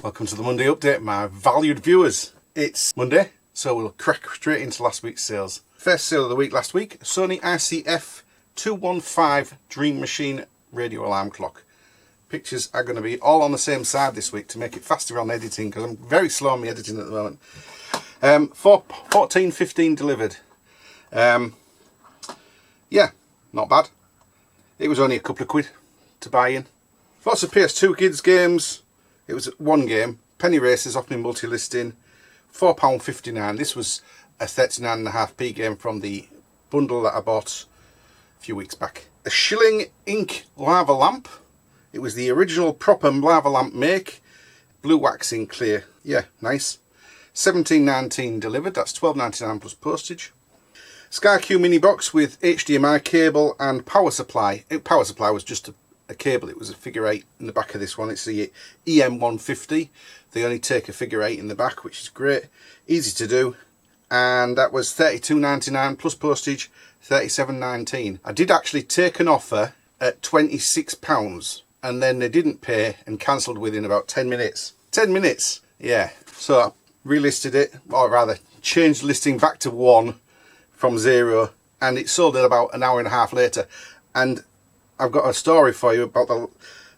Welcome to the Monday update, my valued viewers. It's Monday, so we'll crack straight into last week's sales. First sale of the week last week, Sony ICF 215 Dream Machine radio alarm clock. Pictures are going to be all on the same side this week to make it faster on editing, because I'm very slow on my editing at the moment. 14.15 delivered. Yeah, not bad. It was only a couple of quid to buy in. Lots of PS2 kids games. It was one game, Penny Racers off my multi-listing, £4.59. This was a 39.5p game from the bundle that I bought a few weeks back. A shilling ink lava lamp. It was the original proper lava lamp make. Blue waxing clear. Yeah, nice. £17.19 delivered. That's £12.99 plus postage. SkyQ mini box with HDMI cable and power supply. Power supply was just a cable. It was a figure 8 in the back of this one. It's the EM150. They only take a figure 8 in the back, which is great. Easy to do. And that was £32.99 plus postage, £37.19. I did actually take an offer at £26 and then they didn't pay and cancelled within about 10 minutes. 10 minutes, yeah. So I relisted it, or rather changed listing back to 1 from 0, and it sold it about an hour and a half later. And I've got a story for you about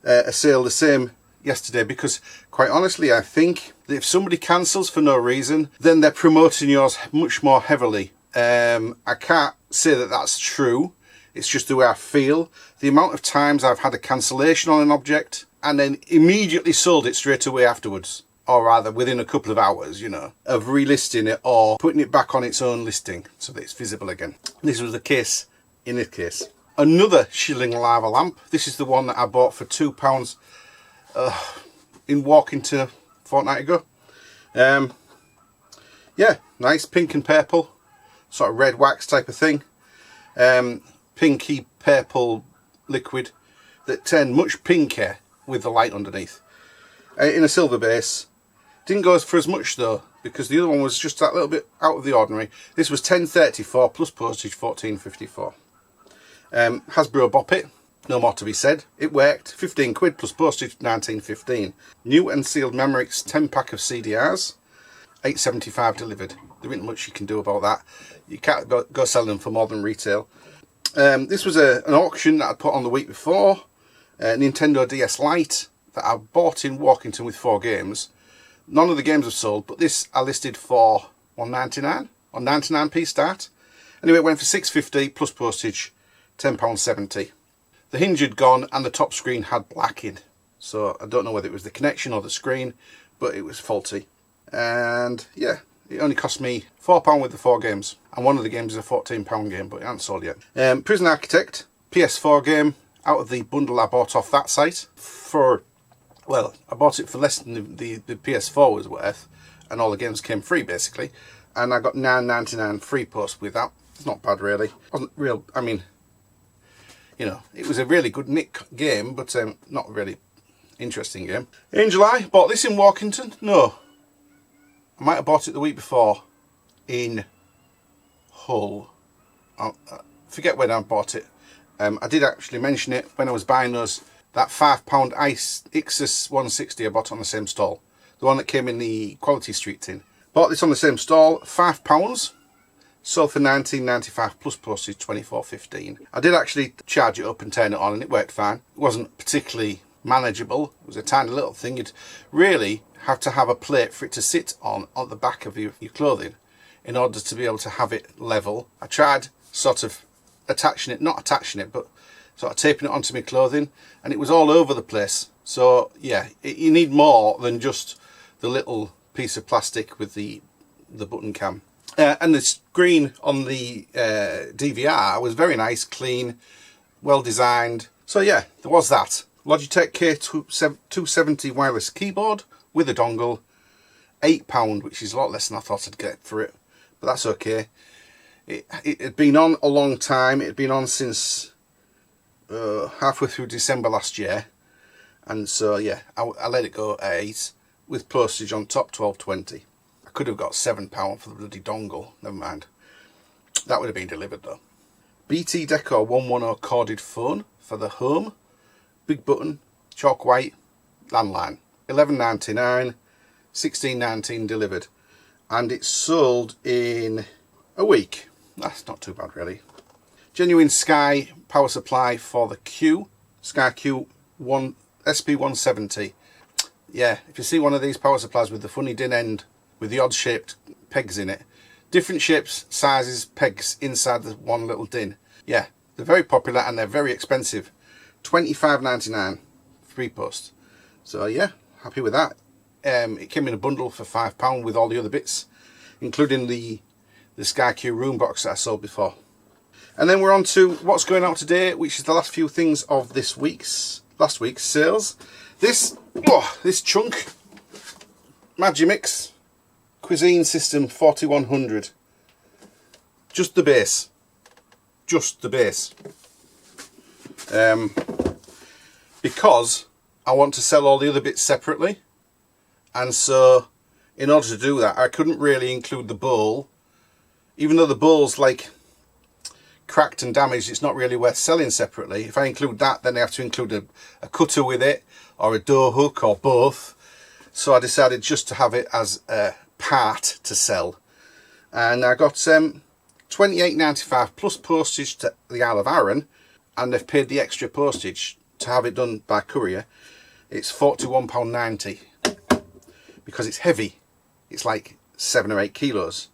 a sale the same yesterday, because quite honestly I think that if somebody cancels for no reason, then they're promoting yours much more heavily. I can't say that that's true, it's just the way I feel. The amount of times I've had a cancellation on an object and then immediately sold it straight away afterwards, or rather within a couple of hours, you know, of relisting it or putting it back on its own listing so that it's visible again. This was the case in this case. Another shilling lava lamp. This is the one that I bought for £2 in Walkington a fortnight ago. Yeah, nice pink and purple, sort of red wax type of thing. Pinky purple liquid that turned much pinker with the light underneath. In a silver base. Didn't go for as much though, because the other one was just that little bit out of the ordinary. This was £10.34 plus postage, £14.54. Hasbro Bop It, no more to be said. It worked. 15 quid plus postage, 19.15. New and sealed Memorex 10 pack of CDRs, 8.75 delivered. There isn't much you can do about that. You can't go sell them for more than retail. This was an auction that I put on the week before. Nintendo DS Lite that I bought in Walkington with 4 games. None of the games have sold, but this I listed for £1.99 on 99p start. Anyway, it went for £6.50 plus postage, £10.70. The hinge had gone and the top screen had black in, so I don't know whether it was the connection or the screen, but it was faulty. And yeah, it only cost me £4 with the 4 games, and one of the games is a £14 game, but it hasn't sold yet. Prison Architect PS4 game out of the bundle I bought off that site for, well, I bought it for less than the PS4 was worth, and all the games came free basically, and I got £9.99 free post with that. It's not bad really. Wasn't real, I mean, you know, it was a really good nick game, but not a really interesting game. In July, bought this in Walkington. No, I might have bought it the week before in Hull. I forget when I bought it. I did actually mention it when I was buying those. That £5 Ixus 160 I bought on the same stall. The one that came in the Quality Street tin. Bought this on the same stall, £5. Sold for £19.95 plus postage, £24.15. I did actually charge it up and turn it on and it worked fine. It wasn't particularly manageable. It was a tiny little thing. You'd really have to have a plate for it to sit on the back of your clothing in order to be able to have it level. I tried sort of attaching it, not attaching it, but sort of taping it onto my clothing, and it was all over the place. So yeah, you need more than just the little piece of plastic with the button cam. And the screen on the DVR was very nice, clean, well designed. So yeah, there was that. Logitech K270 wireless keyboard with a dongle, £8, which is a lot less than I thought I'd get for it, but that's okay. It had been on a long time. It had been on since halfway through December last year, and so yeah, I let it go at 8 with postage on top, £12.20. I could have got £7 for the bloody dongle, never mind. That would have been delivered though. BT Decor 110 corded phone for the home, big button, chalk white, landline. 11.99, 16.19 delivered, and it's sold in a week. That's not too bad really. Genuine Sky power supply for the Q, Sky Q1 SP170. Yeah, if you see one of these power supplies with the funny din end with the odd shaped pegs in it, different shapes, sizes, pegs inside the one little din. Yeah, they're very popular and they're very expensive. £25.99 free post. So yeah, happy with that. It came in a bundle for £5 with all the other bits, including the Sky Q room box that I sold before. And then we're on to what's going out today, which is the last few things of last week's sales. This chunk, Magimix Cuisine System 4100. Just the base. Just the base. Because I want to sell all the other bits separately, and so in order to do that I couldn't really include the bowl, even though the bowl's like cracked and damaged. It's not really worth selling separately. If I include that, then I have to include a cutter with it, or a door hook, or both. So I decided just to have it as a part to sell, and I got £28.95 plus postage to the Isle of Arran, and they've paid the extra postage to have it done by courier. It's £41.90 because it's heavy. It's like 7 or 8 kilos.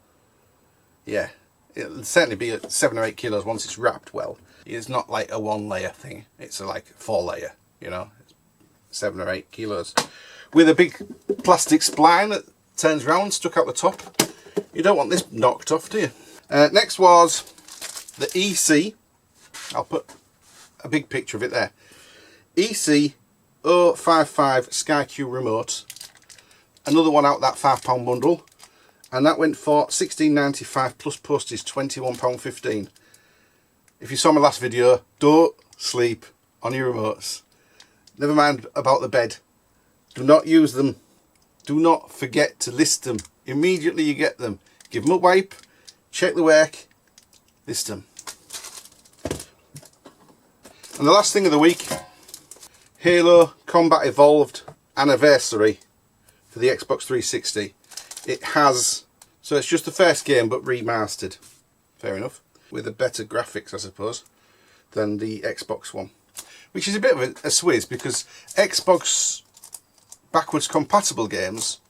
Yeah, it'll certainly be at 7 or 8 kilos once it's wrapped well. It's not like a 1 layer thing, it's like 4 layer, you know, 7 or 8 kilos. With a big plastic spline that turns round, stuck out the top. You don't want this knocked off, do you? Next was the EC. I'll put a big picture of it there. EC 055 Sky Q remote. Another one out that £5 bundle. And that went for £16.95 plus postage, £21.15. If you saw my last video, don't sleep on your remotes. Never mind about the bed. Do not use them. Do not forget to list them. Immediately you get them, give them a wipe, check the work, list them. And the last thing of the week, Halo Combat Evolved Anniversary for the Xbox 360. It has, so it's just the first game but remastered, fair enough, with a better graphics I suppose than the Xbox one, which is a bit of a swizz because Xbox backwards compatible games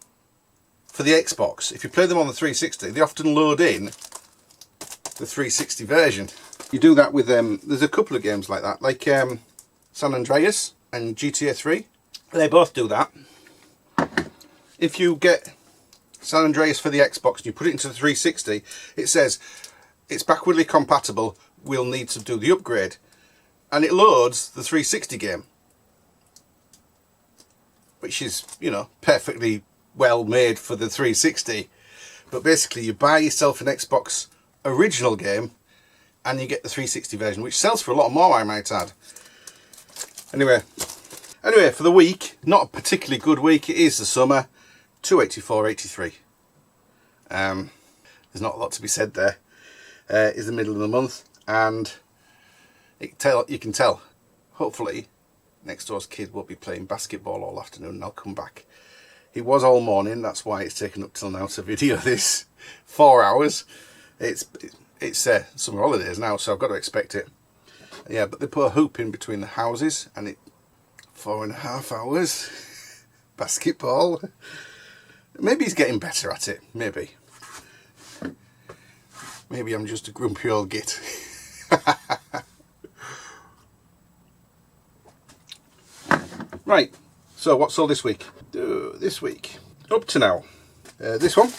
for the Xbox, if you play them on the 360, they often load in the 360 version. You do that with there's a couple of games like that, like San Andreas and GTA 3. They both do that. If you get San Andreas for the Xbox and you put it into the 360, it says it's backwardly compatible, we'll need to do the upgrade, and it loads the 360 game, which is, you know, perfectly well made for the 360. But basically you buy yourself an Xbox original game and you get the 360 version, which sells for a lot more, I might add. Anyway, for the week, not a particularly good week. It is the summer, 284.83. There's not a lot to be said there. It's the middle of the month, and you can tell, hopefully next door's kid will be playing basketball all afternoon and I'll come back. He was all morning, that's why it's taken up till now to video this. 4 hours. It's summer holidays now, so I've got to expect it. Yeah, but they put a hoop in between the houses and it 4.5 hours. Basketball. Maybe he's getting better at it, maybe. Maybe I'm just a grumpy old git. Right, so what's sold this week? This week, up to now, this one,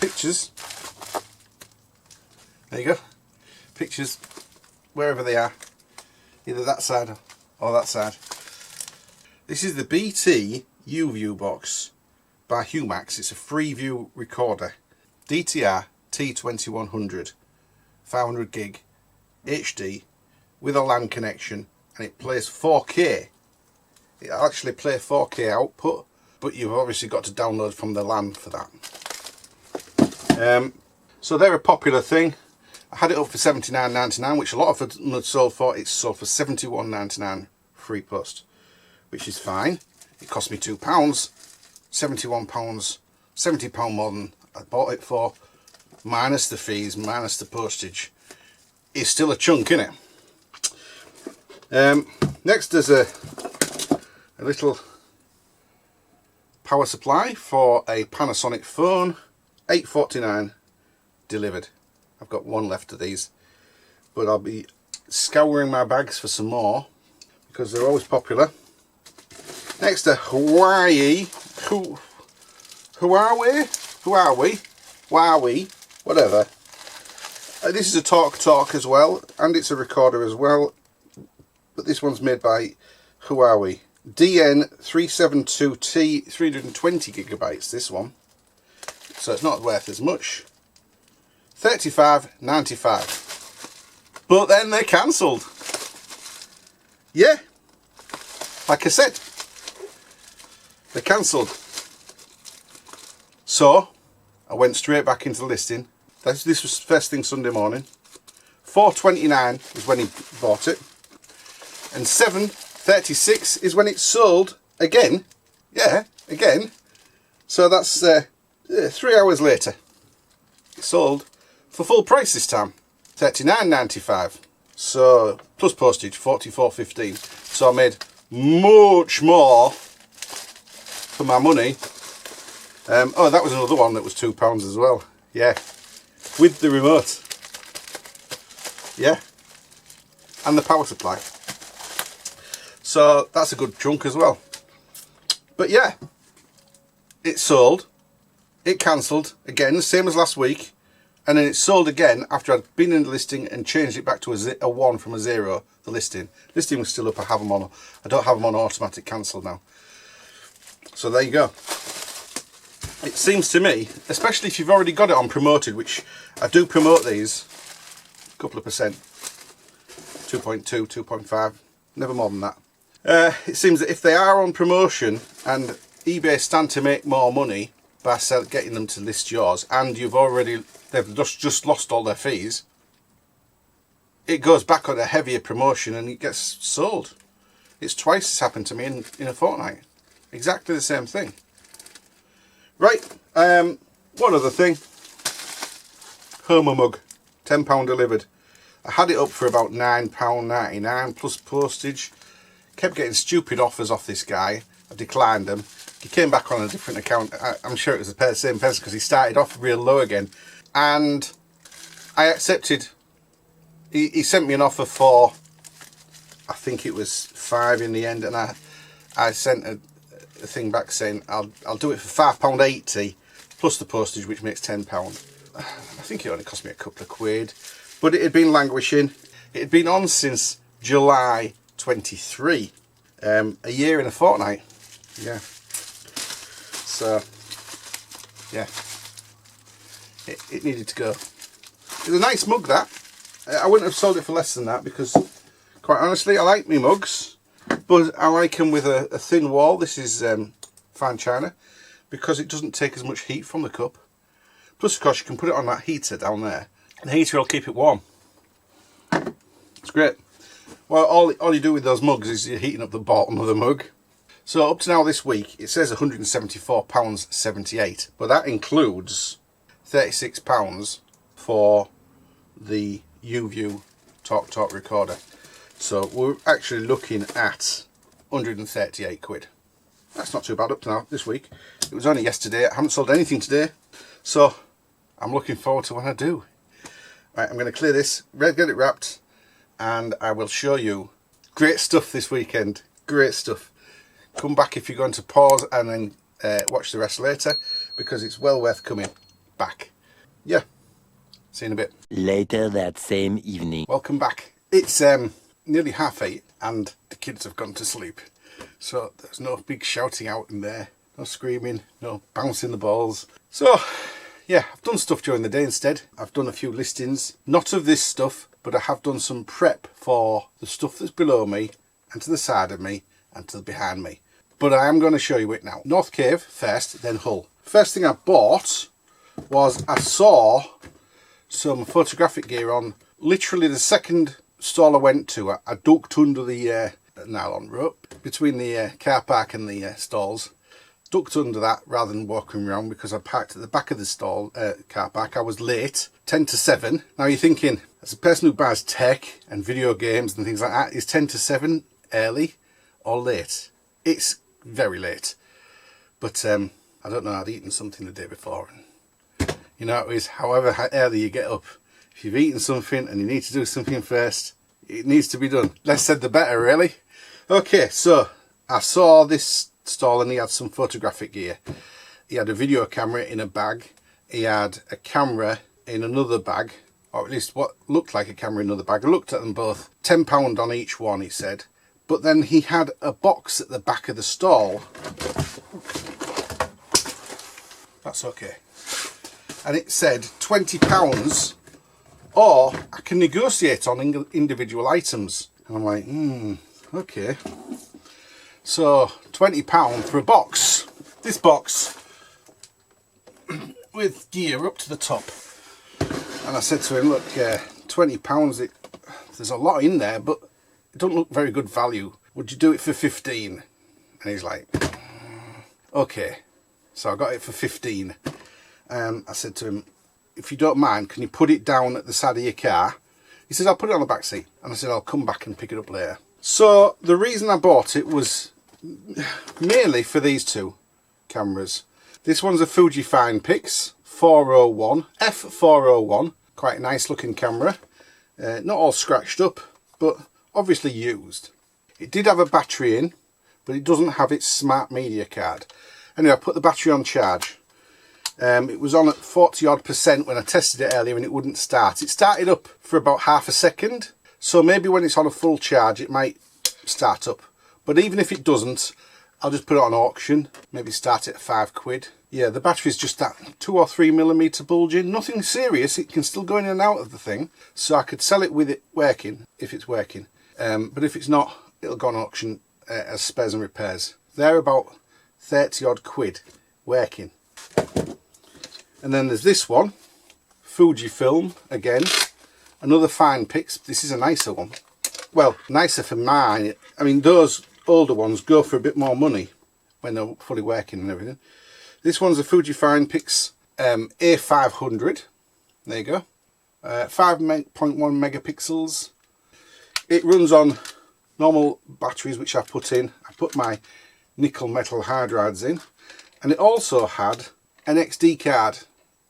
pictures, there you go, pictures wherever they are, either that side or that side. This is the BT U-View box by Humax. It's a Freeview recorder, DTR T2100, 500 gig HD with a LAN connection, and it plays 4K. It'll actually play 4K output, but you've obviously got to download from the LAN for that. So they're a popular thing. I had it up for £79.99, which a lot of them had sold for. It's sold for £71.99 free post, which is fine. It cost me £2, £71, £70 more than I bought it for, minus the fees, minus the postage. It's still a chunk, innit? Next there's a little power supply for a Panasonic phone, £8.49 delivered. I've got one left of these, but I'll be scouring my bags for some more because they're always popular. Next a Huawei, whatever. This is a talk as well, and it's a recorder as well, but this one's made by Huawei. DN372T, 320 gigabytes, this one, so it's not worth as much. $35.95, but then they cancelled. Yeah, like I said, they cancelled. So I went straight back into the listing. This was first thing Sunday morning. $4.29 is when he bought it, and $7.36 is when it sold again. Yeah, again. So that's 3 hours later. It sold for full price this time, $39.95. So plus postage, $44.15. So I made much more for my money. Oh, that was another one that was £2 as well. Yeah, with the remote. Yeah, and the power supply. So that's a good chunk as well. But yeah, it sold, it cancelled again, the same as last week, and then it sold again after I'd been in the listing and changed it back to a 1 from a 0. The listing was still up. I don't have them on automatic cancel now. So there you go. It seems to me, especially if you've already got it on promoted, which I do promote these a couple of percent, 2.2, 2.5, never more than that. It seems that if they are on promotion and eBay stand to make more money by getting them to list yours, and they've just lost all their fees, it goes back on a heavier promotion and it gets sold. It's twice it's happened to me in a fortnight. Exactly the same thing. Right, one other thing. Homer mug, £10 delivered. I had it up for about £9.99 plus postage. Kept getting stupid offers off this guy. I declined them. He came back on a different account. I'm sure it was the same person because he started off real low again. And I accepted. He sent me an offer for, I think it was £5 in the end, and I sent a thing back saying I'll do it for £5.80 plus the postage, which makes £10. I think it only cost me a couple of quid, but it had been languishing. It had been on since July 23, a year and a fortnight. Yeah. So yeah, it needed to go. It's a nice mug, that. I wouldn't have sold it for less than that because, quite honestly, I like me mugs, but I like them with a thin wall. This is fine china because it doesn't take as much heat from the cup. Plus, of course, you can put it on that heater down there. The heater will keep it warm. It's great. Well, all you do with those mugs is you're heating up the bottom of the mug. So up to now this week, it says £174.78, but that includes £36 for the UView Talk recorder. So we're actually looking at 138 quid. That's not too bad up to now this week. It was only yesterday. I haven't sold anything today, so I'm looking forward to when I do. Right, I'm going to clear this, get it wrapped, and I will show you great stuff this weekend. Great stuff. Come back if you're going to pause and then watch the rest later, because it's well worth coming back. Yeah, see you in a bit. Later that same evening. Welcome back. It's nearly 8:30 and the kids have gone to sleep. So there's no big shouting out in there, no screaming, no bouncing the balls. So yeah, I've done stuff during the day instead. I've done a few listings, not of this stuff, but I have done some prep for the stuff that's below me and to the side of me and to the behind me. But I am going to show you it now. North Cave first, then Hull. First thing I bought was I saw some photographic gear on literally the second stall I went to. I ducked under the a nylon rope between the car park and the stalls. Ducked under that rather than walking around because I parked at the back of the stall car park. I was late, 10 to 7. Now you're thinking, as a person who buys tech and video games and things like that, is 10 to 7 early or late? It's very late. But I don't know, I'd eaten something the day before. And you know, it is however early you get up. If you've eaten something and you need to do something first, it needs to be done. Less said the better, really. Okay, so I saw this stall and he had some photographic gear. He had a video camera in a bag. He had a camera in another bag, or at least what looked like a camera in another bag. I looked at them both. £10 on each one, he said. But then he had a box at the back of the stall. That's okay. And it said £20 or I can negotiate on individual items. And I'm like, okay. So £20 for a box. This box with gear up to the top. And I said to him, look, £20, there's a lot in there, but it don't look very good value. Would you do it for 15? And he's like, okay. So I got it for 15. I said to him, if you don't mind, can you put it down at the side of your car? He says, I'll put it on the back seat. And I said, I'll come back and pick it up later. So the reason I bought it was mainly for these two cameras. This one's a Fuji Finepix 401, f401. Quite a nice looking camera. Not all scratched up, but obviously used. It did have a battery in, but it doesn't have its smart media card. Anyway, I put the battery on charge. It was on at 40 odd % when I tested it earlier and it wouldn't start. It started up for about half a second, so maybe when it's on a full charge it might start up. But even if it doesn't, I'll just put it on auction, maybe start it at £5. Yeah, the battery's just that 2 or 3 millimeter bulging, nothing serious. It can still go in and out of the thing, so I could sell it with it working if it's working. But if it's not, it'll go on auction as spares and repairs. They're about 30 odd quid working. And then there's this one, Fujifilm again, another Finepix. This is a nicer one. Well, nicer for mine. I mean, those older ones go for a bit more money when they're fully working and everything. This one's a Fuji Finepix A500. There you go. 5.1 megapixels. It runs on normal batteries, which I put in. I put my nickel metal hard drives in, and it also had an XD card,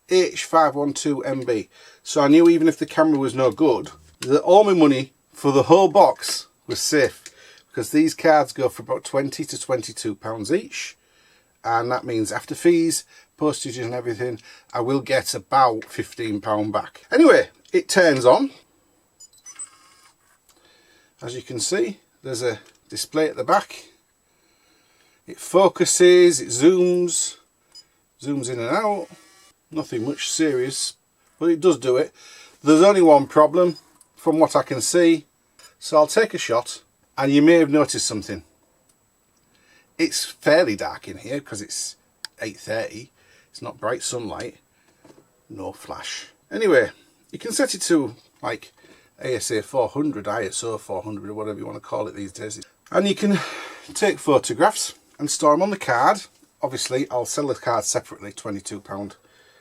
H512MB. So I knew even if the camera was no good, that all my money for the whole box was safe, because these cards go for about £20 to £22 each, and that means after fees, postage and everything, I will get about £15 back. Anyway, it turns on. As you can see, there's a display at the back. It focuses, it zooms in and out. Nothing much serious, but it does do it. There's only one problem from what I can see, so I'll take a shot, and you may have noticed something. It's fairly dark in here because it's 8:30. It's not bright sunlight, no flash. Anyway, you can set it to like ASA 400, ISO 400, or whatever you want to call it these days. And you can take photographs and store them on the card. Obviously, I'll sell the card separately, £22.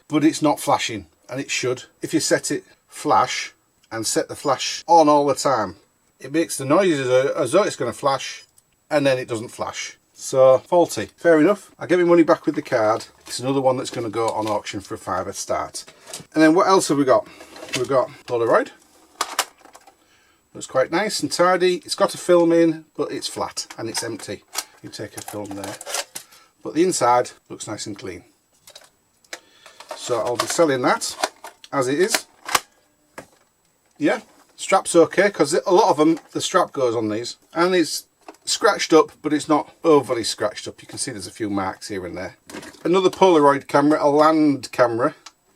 But it's not flashing, and it should. If you set it flash and set the flash on all the time, it makes the noise as though it's going to flash, and then it doesn't flash. So, faulty. Fair enough. I'll get my money back with the card. It's another one that's going to go on auction for £5 at start. And then what else have we got? We've got Polaroid. Looks quite nice and tidy. It's got a film in, but it's flat and it's empty. You take a film there. But the inside looks nice and clean. So I'll be selling that as it is. Yeah, strap's okay, because a lot of them, the strap goes on these. And it's scratched up, but it's not overly scratched up. You can see there's a few marks here and there. Another Polaroid camera, a land camera.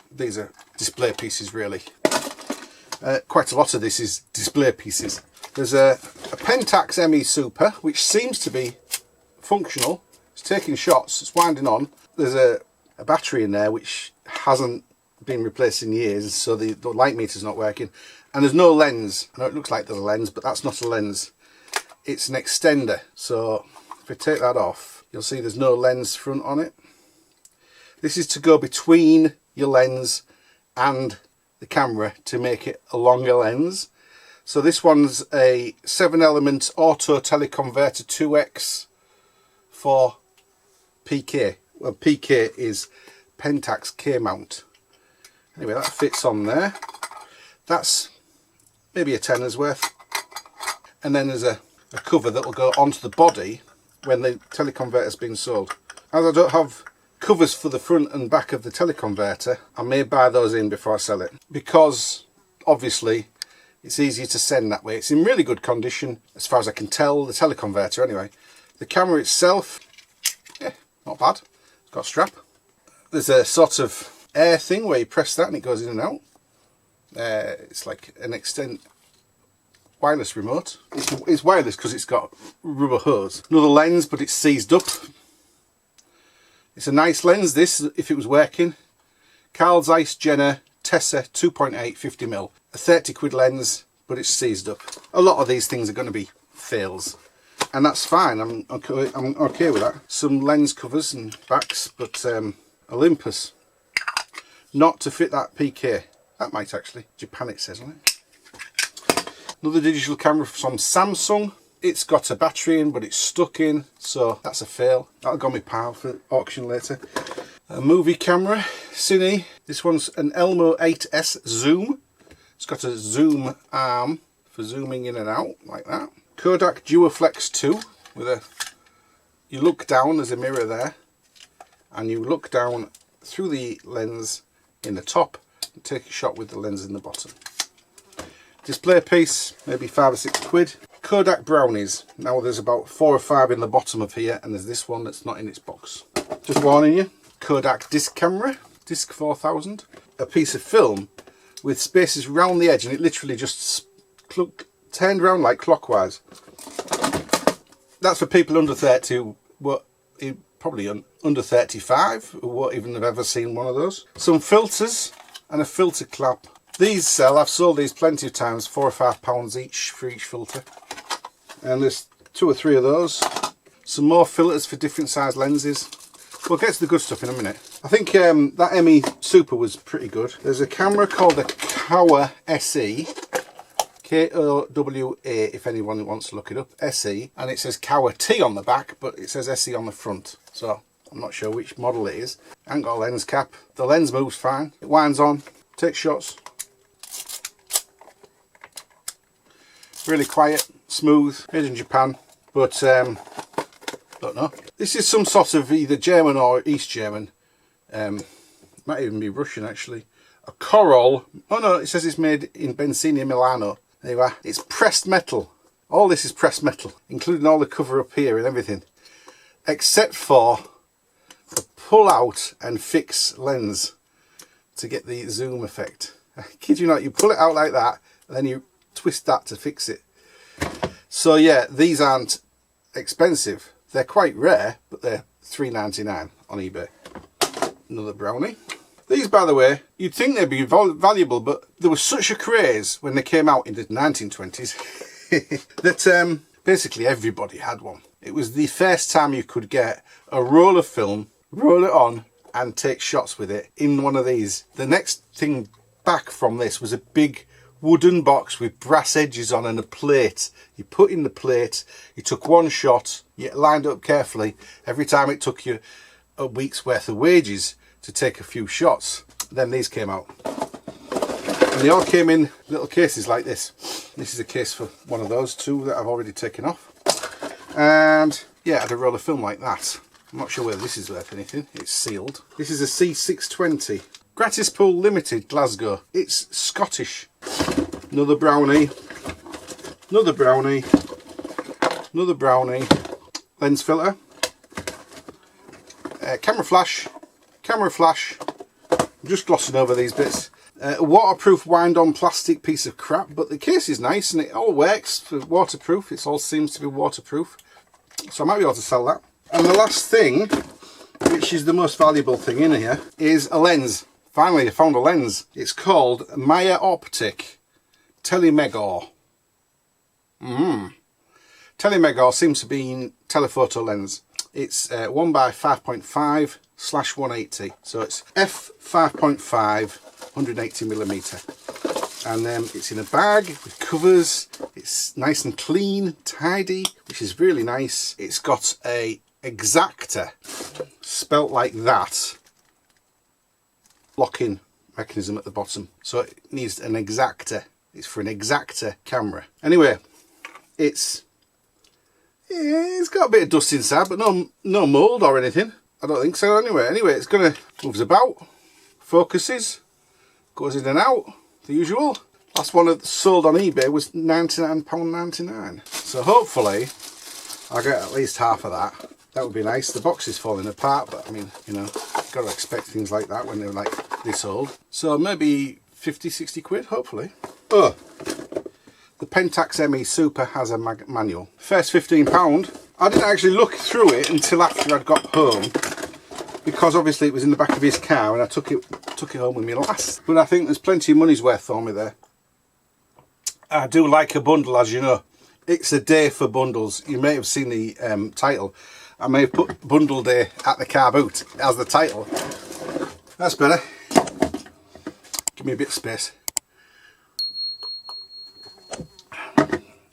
These are display pieces, really. Quite a lot of this is display pieces. There's a Pentax ME Super, which seems to be functional. It's taking shots, it's winding on. There's a battery in there which hasn't been replaced in years, so the light meter's not working. And there's no lens. I know it looks like there's a lens, but that's not a lens. it's an extender. So if I take that off, you'll see there's no lens front on it. This is to go between your lens and the camera to make it a longer lens. So this one's a 7-element auto teleconverter 2x for PK. Well, PK is Pentax K mount. Anyway, that fits on there. That's maybe a tenner's worth. And then there's a cover that will go onto the body when the teleconverter's been sold. As I don't have covers for the front and back of the teleconverter, I may buy those in before I sell it, because obviously it's easier to send that way. It's in really good condition as far as I can tell, the teleconverter anyway. The camera itself, yeah, not bad. It's got a strap. There's a sort of air thing where you press that and it goes in and out. It's like an wireless remote. It's wireless because it's got rubber hose. Another lens, but it's seized up. It's a nice lens, this, if it was working. Carl Zeiss Jenner Tessa 2.8 50mm. A 30 quid lens, but it's seized up. A lot of these things are going to be fails, and that's fine. I'm okay with that. Some lens covers and backs, but Olympus, not to fit that PK. That might actually. Japan it says on it. Another digital camera from Samsung. It's got a battery in, but it's stuck in, so that's a fail. That'll go on my pile for auction later. A movie camera, Cine. This one's an Elmo 8S Zoom. It's got a zoom arm for zooming in and out, like that. Kodak Duoflex 2, with a, you look down, there's a mirror there, and you look down through the lens in the top and take a shot with the lens in the bottom. Display piece, maybe 5 or 6 quid. Kodak Brownies. Now there's about 4 or 5 in the bottom of here, and there's this one that's not in its box. Just warning you. Kodak disc camera, disc 4000. A piece of film with spaces round the edge, and it literally just turned round like clockwise. That's for people under 30, probably under 35, who won't even have ever seen one of those. Some filters and a filter clamp. These sell, I've sold these plenty of times, £4 or £5 each for each filter. And there's 2 or 3 of those. Some more filters for different size lenses. We'll get to the good stuff in a minute. I think that ME Super was pretty good. There's a camera called the Kowa SE. K-O-W-A, if anyone wants to look it up. SE. And it says Kowa T on the back, but it says SE on the front. So I'm not sure which model it is. I haven't got a lens cap. The lens moves fine. It winds on, takes shots. Really quiet, smooth, made in Japan, but don't know. This is some sort of either German or East German. Might even be Russian actually. A Coral. Oh no, it says it's made in Benzina, Milano. There you are. It's pressed metal. All this is pressed metal, including all the cover up here and everything, except for the pull out and fix lens to get the zoom effect. I kid you not, you pull it out like that, and then you twist that to fix it. So yeah, these aren't expensive. They're quite rare, but they're £3.99 on eBay. Another brownie. These, by the way, you'd think they'd be valuable, but there was such a craze when they came out in the 1920s that basically everybody had one. It was the first time you could get a roll of film, roll it on and take shots with it in one of these. The next thing back from this was a big wooden box with brass edges on and a plate. You put in the plate, you took one shot, you lined up carefully. Every time it took you a week's worth of wages to take a few shots. Then these came out. And they all came in little cases like this. This is a case for one of those 2 that I've already taken off. And yeah, I had a roll of film like that. I'm not sure whether this is worth anything. It's sealed. This is a C620. Gratis Pool Limited, Glasgow. It's Scottish. Another brownie. Another brownie. Another brownie. Lens filter. Camera flash. Camera flash. I'm just glossing over these bits. A waterproof wind-on plastic piece of crap, but the case is nice and it all works for waterproof. It all seems to be waterproof. So I might be able to sell that. And the last thing, which is the most valuable thing in here, is a lens. Finally, I found a lens. It's called Maya Optic Telemegor. Telemegor seems to be in telephoto lens. It's 1 by 5.5/180. So it's f5.5, 180mm. And it's in a bag with covers. It's nice and clean, tidy, which is really nice. It's got a exacta, spelt like that, lock-in mechanism at the bottom. So it needs an exacta. It's for an exacta camera. Anyway, it's got a bit of dust inside, but no mould or anything. I don't think so. Anyway, it's gonna moves about, focuses, goes in and out, the usual. Last one that sold on eBay was £99.99. So hopefully I'll get at least half of that. That would be nice. The box is falling apart, but I mean, you know, got to expect things like that when they're like this old. So maybe 50-60 quid, hopefully. Oh, the Pentax ME Super has a manual. First £15. I didn't actually look through it until after I'd got home, because obviously it was in the back of his car and I took it home with me last. But I think there's plenty of money's worth for me there. I do like a bundle, as you know. It's a day for bundles. You may have seen the title. I may have put bundle day at the car boot as the title. That's better. Give me a bit of space.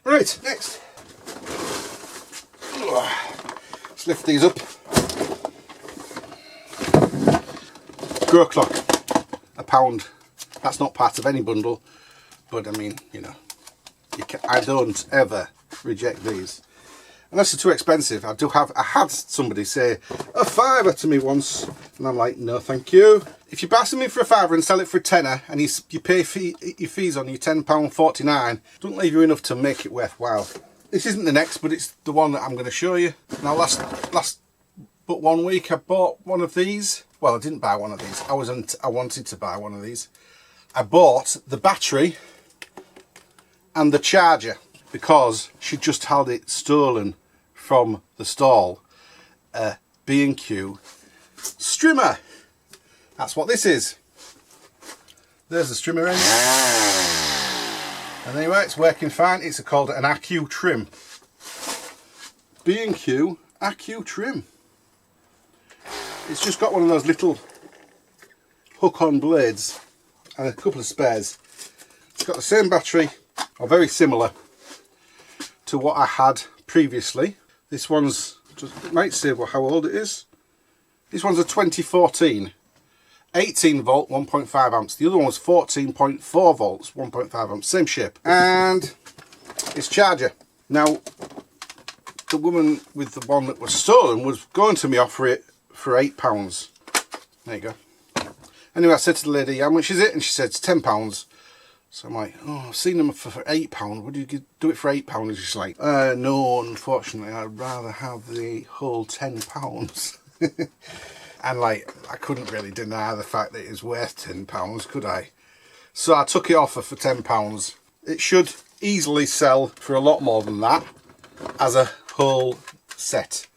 Right, next. Let's lift these up. Grow clock, £1. That's not part of any bundle, but I mean, you know, I don't ever reject these unless they're too expensive. I had somebody say a £5 to me once, and I'm like, no thank you. If you buy something for a £5 and sell it for a tenner, and you pay your fees on your £10.49, don't leave you enough to make it worthwhile. This isn't the next, but it's the one that I'm going to show you. Now last but 1 week I bought one of these. Well, I didn't buy one of these. I wanted to buy one of these. I bought the battery and the charger because she just had it stolen from the stall. B&Q strimmer. That's what this is. There's the strimmer end. And anyway, it's working fine. It's called an AQ trim. B&Q AQ trim. It's just got one of those little hook-on blades and a couple of spares. It's got the same battery, or very similar to what I had previously. This one's, it might say how old it is. This one's a 2014. 18 volt, 1.5 amps. The other one was 14.4 volts, 1.5 amps. Same shape. And its charger. Now, the woman with the one that was stolen was going to me offer it for £8. There you go. Anyway, I said to the lady, how much is it? And she said, it's £10. So I'm like, oh, I've seen them for £8. Would you do it for £8? And she's like, no, unfortunately, I'd rather have the whole £10. And like, I couldn't really deny the fact that it was worth £10, could I? So I took it off her for £10. It should easily sell for a lot more than that as a whole set.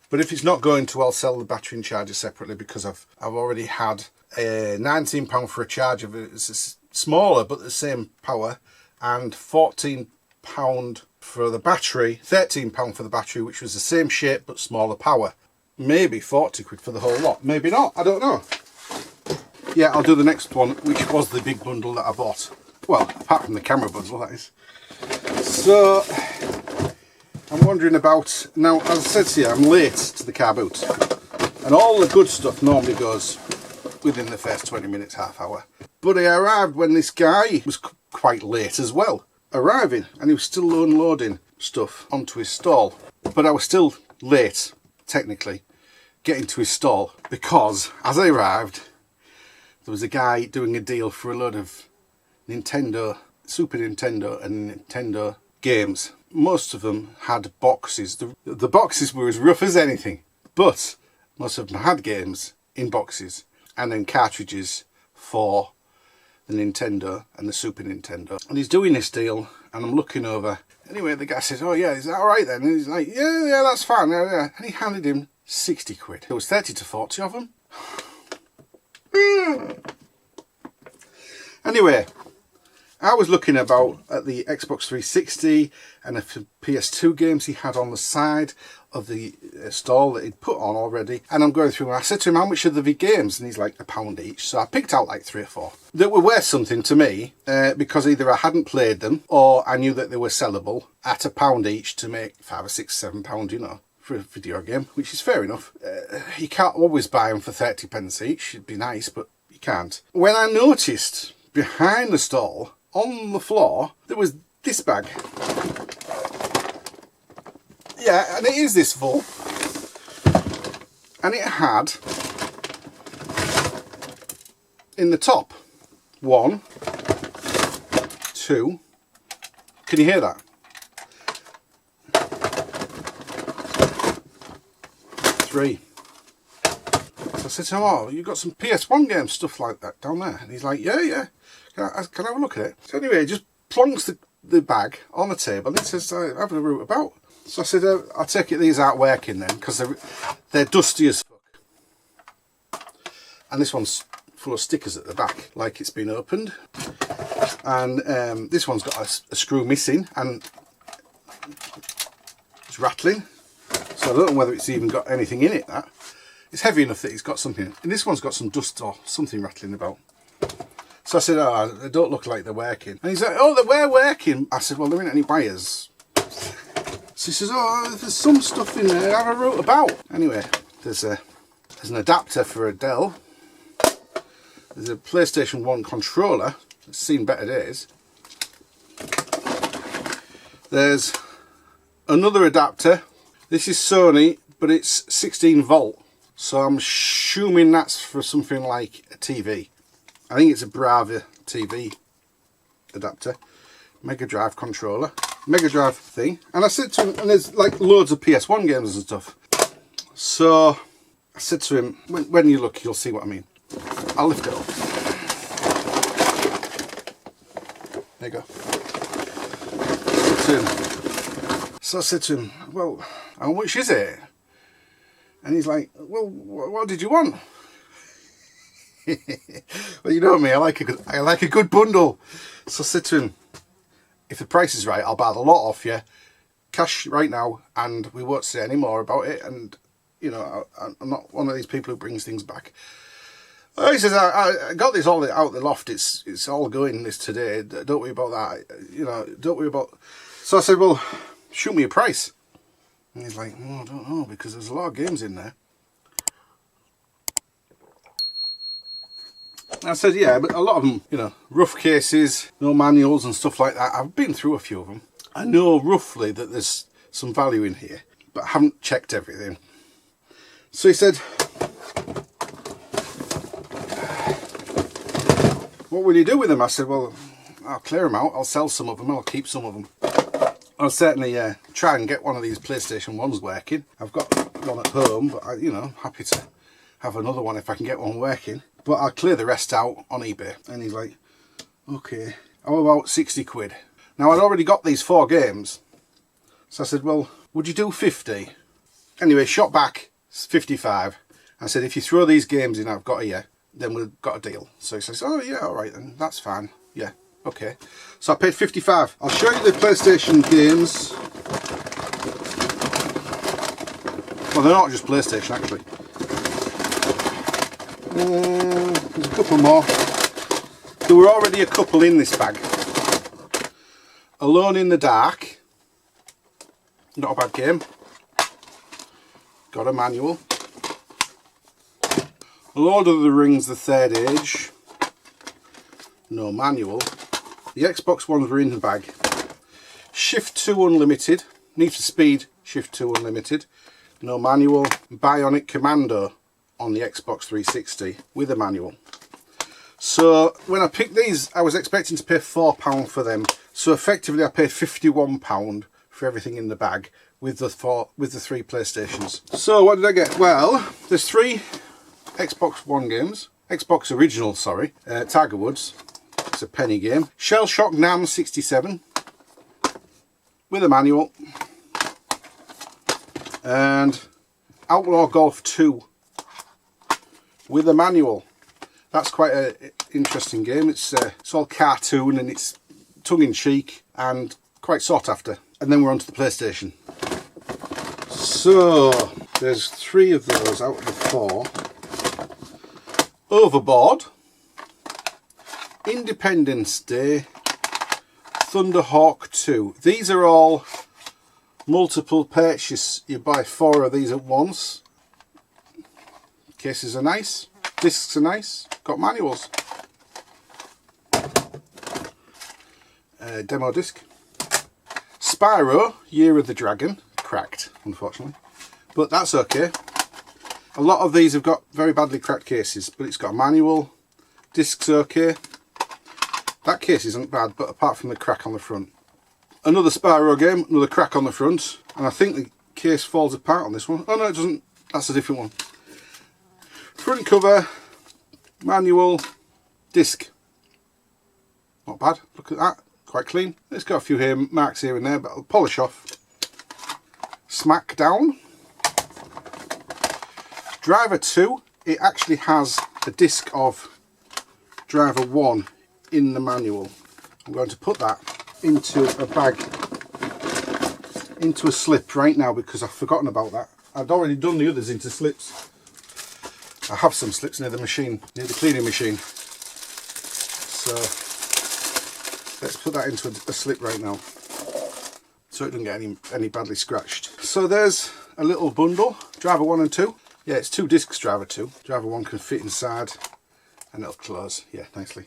But if it's not going to, I'll sell the battery and charger separately, because I've already had a £19 for a charger. It's smaller but the same power, and £14 for the battery, £13 for the battery, which was the same shape but smaller power. Maybe 40 quid for the whole lot, maybe not, I don't know. Yeah, I'll do the next one, which was the big bundle that I bought. Well, apart from the camera bundle, that is. So I'm wondering about, now as I said to you, I'm late to the car boot, and all the good stuff normally goes within the first 20 minutes, half hour. But I arrived when this guy was quite late as well, arriving, and he was still unloading stuff onto his stall. But I was still late, technically, getting to his stall, because as I arrived, there was a guy doing a deal for a load of Nintendo, Super Nintendo and Nintendo games. Most of them had boxes. The boxes were as rough as anything, but most of them had games in boxes, and then cartridges for the Nintendo and the Super Nintendo. And he's doing this deal, and I'm looking over. Anyway, the guy says, oh yeah, is that alright then? And he's like, yeah, that's fine. Yeah. And he handed him 60 quid. There was 30 to 40 of them. Anyway, I was looking about at the Xbox 360 and a PS2 games he had on the side of the stall that he'd put on already, and I'm going through and I said to him, how much are the games? And he's like, £1 each. So I picked out like 3 or 4 that were worth something to me, because either I hadn't played them or I knew that they were sellable at £1 each to make £5 or £6, £7, you know, for a video game, which is fair enough. You can't always buy them for 30p each. It'd be nice, but you can't. When I noticed behind the stall on the floor there was this bag. Yeah, and it is this full, and it had in the top 1, 2, can you hear that? 3. So I said to him, oh, you've got some PS1 games, stuff like that down there. And he's like, yeah. Can I have a look at it? So anyway, he just plonks the bag on the table and he says, I'm having a root about. So I said, I'll take it these aren't working then, because they're dusty as fuck. And this one's full of stickers at the back, like it's been opened. And this one's got a screw missing and it's rattling. So I don't know whether it's even got anything in it, that. It's heavy enough that it's got something. And this one's got some dust or something rattling about. So I said, oh, they don't look like they're working. And he's like, oh, they were working. I said, well, there ain't any wires. So he says, oh, there's some stuff in there I wrote about. Anyway, there's an adapter for a Dell. There's a PlayStation 1 controller. It's seen better days. There's another adapter. This is Sony, but it's 16 volt. So I'm assuming that's for something like a TV. I think it's a Brava TV adapter. Mega Drive controller. Mega Drive thing. And I said to him, and there's like loads of PS1 games and stuff. So I said to him, when you look, you'll see what I mean. I'll lift it up. There you go. So I said to him, well, how much is it? And he's like, well, what did you want? Well, you know me, I like a good bundle. So I said to him, if the price is right, I'll buy the lot off you, cash right now, and we won't say any more about it. And you know, I'm not one of these people who brings things back. He says, I got this all out the loft. It's all going this today. Don't worry about that. You know, don't worry about. So I said, well, shoot me a price. And he's like, oh, I don't know, because there's a lot of games in there. I said, yeah, but a lot of them, you know, rough cases, no manuals and stuff like that. I've been through a few of them. I know roughly that there's some value in here, but I haven't checked everything. So he said, what will you do with them? I said, well, I'll clear them out. I'll sell some of them. I'll keep some of them. I'll certainly try and get one of these PlayStation 1s working. I've got one at home, but you know, happy to have another one if I can get one working. But I'll clear the rest out on eBay. And he's like, okay, how about 60 quid? Now I'd already got these 4 games. So I said, well, would you do 50? Anyway, shot back 55. I said, if you throw these games in I've got here, then we've got a deal. So he says, oh yeah, all right then, that's fine. Yeah, okay. So I paid 55. I'll show you the PlayStation games. Well, they're not just PlayStation actually. There's a couple more. There were already a couple in this bag. Alone in the Dark. Not a bad game. Got a manual. Lord of the Rings, The Third Age. No manual. The Xbox ones were in the bag. Shift 2 Unlimited. Need for Speed Shift 2 Unlimited. No manual. Bionic Commando on the Xbox 360 with a manual. So when I picked these, I was expecting to pay £4 for them. So effectively I paid £51 for everything in the bag with the 3 PlayStations. So what did I get? Well, there's 3 Xbox One games. Xbox Original, sorry. Tiger Woods. It's a penny game. Shell Shock Nam 67 with a manual. And Outlaw Golf 2 with a manual. That's quite an interesting game. It's all cartoon and it's tongue-in-cheek and quite sought after. And then we're on to the PlayStation. So there's 3 of those out of the 4. Overboard, Independence Day, Thunderhawk 2. These are all multiple purchase. You buy 4 of these at once. Cases are nice, discs are nice, got manuals. Demo disc. Spyro, Year of the Dragon, cracked unfortunately, but that's okay. A lot of these have got very badly cracked cases, but it's got a manual. Discs okay. That case isn't bad, but apart from the crack on the front. Another Spyro game, another crack on the front, and I think the case falls apart on this one. Oh no, it doesn't. That's a different one. Front cover, manual, disc. Not bad. Look at that. Quite clean. It's got a few marks here and there, but I'll polish off. Smackdown. Driver 2, it actually has a disc of Driver 1 in the manual. I'm going to put that into a bag, into a slip right now because I've forgotten about that. I'd already done the others into slips. I have some slips near the machine, near the cleaning machine. So let's put that into a slip right now so it doesn't get any badly scratched. So there's a little bundle, Driver 1 and 2. Yeah, it's 2 discs, Driver 2. Driver 1 can fit inside and it'll close, yeah, nicely.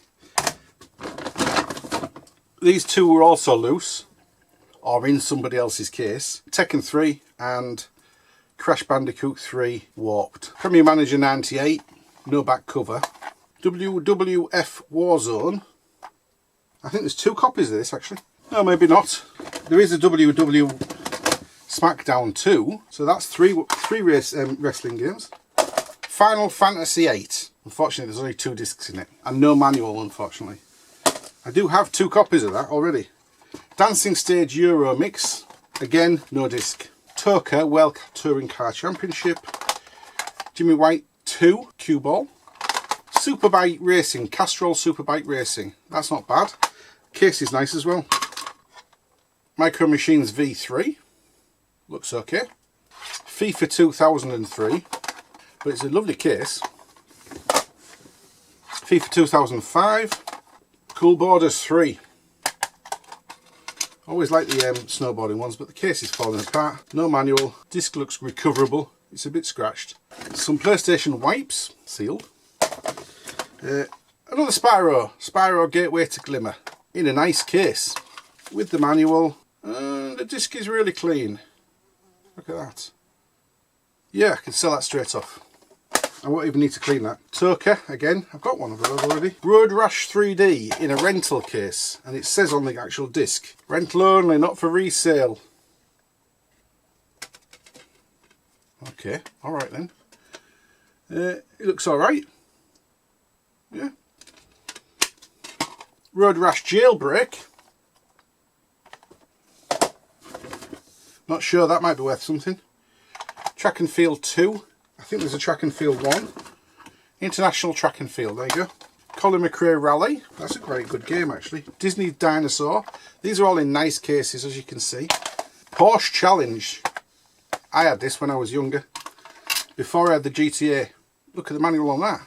These 2 were also loose or in somebody else's case. Tekken 3 and Crash Bandicoot 3 Warped. Premier Manager 98, no back cover. WWF Warzone. I think there's 2 copies of this actually. No, maybe not. There is a WW Smackdown 2, so that's 3 wrestling games. Final Fantasy 8. Unfortunately, there's only 2 discs in it, and no manual, unfortunately. I do have 2 copies of that already. Dancing Stage Euro Mix. Again, no disc. Toka World Touring Car Championship. Jimmy White 2 Cue Ball. Superbike Racing, Castrol Superbike Racing. That's not bad. Case is nice as well. Micro Machines V3. Looks okay. FIFA 2003, but it's a lovely case. FIFA 2005. Cool Borders 3. Always like the snowboarding ones, but the case is falling apart. No manual. Disc looks recoverable. It's a bit scratched. Some PlayStation wipes, sealed. Another Spyro Gateway to Glimmer, in a nice case with the manual. The disc is really clean. Look at that. Yeah, I can sell that straight off. I won't even need to clean that. Toka, again, I've got one of those already. Road Rash 3D in a rental case, and it says on the actual disc, rental only, not for resale. Okay, alright then. It looks alright. Yeah. Road Rash Jailbreak. Not sure, that might be worth something. Track and Field 2. I think there's a Track and Field 1. International Track and Field, there you go. Colin McRae Rally. That's a very good game actually. Disney Dinosaur. These are all in nice cases as you can see. Porsche Challenge. I had this when I was younger. Before I had the GTA. Look at the manual on that.